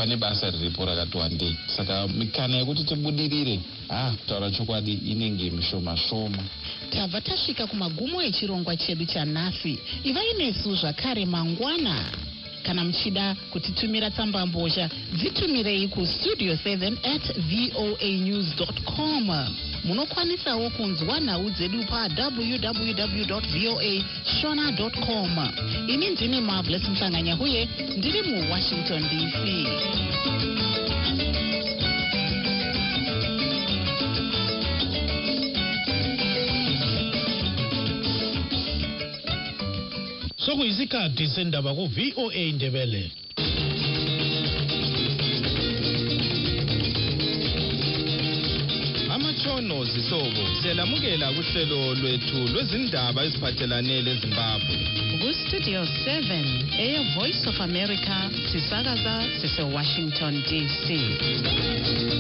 pane basa riripo rakati wandei. Saka mikana yekuti tibudirire kutaura chokwadi inenge mishoma shoma. Tabva tasvika kumagumo echirongwa chedu chanhasi. Ivai nesu zvakare mangwana. Kana muchida kutitumira tsamba mbozha, dzitumirei kustudio7@voanews.com. Munokwanisawo kunzwa nhau dzedu pa www.voashona.com. Ini ndini Marvelous Msanganyahuye, ndiri muWashington DC. Sokuyisikhathi sendaba ku VOA Ndebele. Amatshono zisobo selamukela kuhlelo lwethu lwezindaba eziphathelane leZimbabwe. Studio 7, Air Voice of America, sisakaza sise Washington DC.